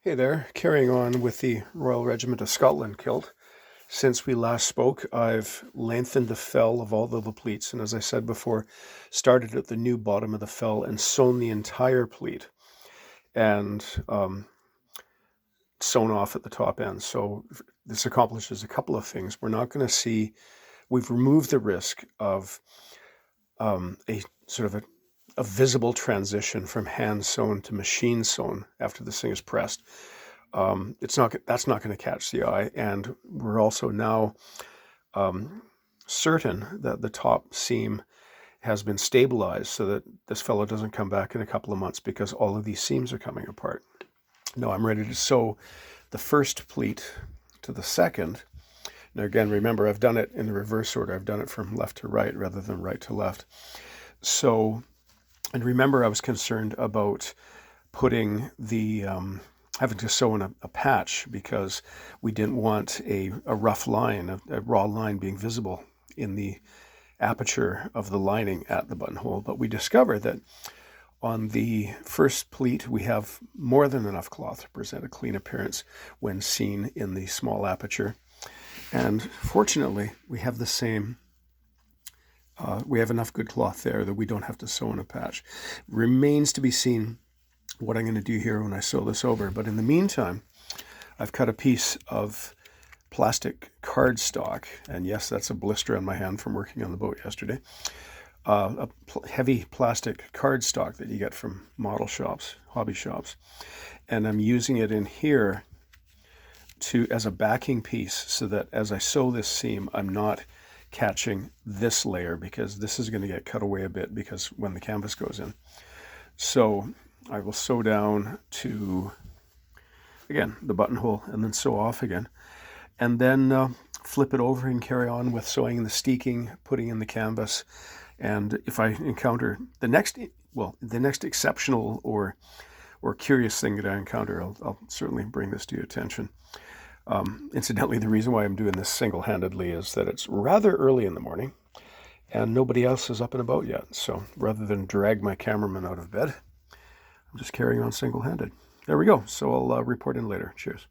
Hey there, carrying on with the Royal Regiment of Scotland kilt. Since we last spoke, I've lengthened the fell of all the pleats, and as I said before, started at the new bottom of the fell and sewn the entire pleat and sewn off at the top end. So this accomplishes a couple of things. We're not going to see, we've removed the risk of a sort of a visible transition from hand sewn to machine sewn after this thing is pressed. That's not going to catch the eye, and we're also now certain that the top seam has been stabilized so that this fellow doesn't come back in a couple of months because all of these seams are coming apart. Now I'm ready to sew the first pleat to the second. Now again, remember, I've done it in the reverse order. I've done it from left to right rather than right to left. So, and remember, I was concerned about putting the having to sew in a patch because we didn't want a rough line, a raw line being visible in the aperture of the lining at the buttonhole. But we discovered that on the first pleat, we have more than enough cloth to present a clean appearance when seen in the small aperture. And fortunately, we have the same, we have enough good cloth there that we don't have to sew in a patch. Remains to be seen what I'm going to do here when I sew this over. But in the meantime, I've cut a piece of plastic cardstock, and yes, that's a blister on my hand from working on the boat yesterday. Heavy plastic cardstock that you get from model shops, hobby shops, and I'm using it in here as a backing piece so that as I sew this seam, I'm not catching this layer because this is going to get cut away a bit because when the canvas goes in. So I will sew down to, again, the buttonhole and then sew off again. And then flip it over and carry on with sewing the steeking, putting in the canvas. And if I encounter the next exceptional or curious thing that I encounter, I'll certainly bring this to your attention. Incidentally, the reason why I'm doing this single-handedly is that it's rather early in the morning and nobody else is up and about yet. So rather than drag my cameraman out of bed, I'm just carrying on single-handed. There we go. So I'll report in later. Cheers.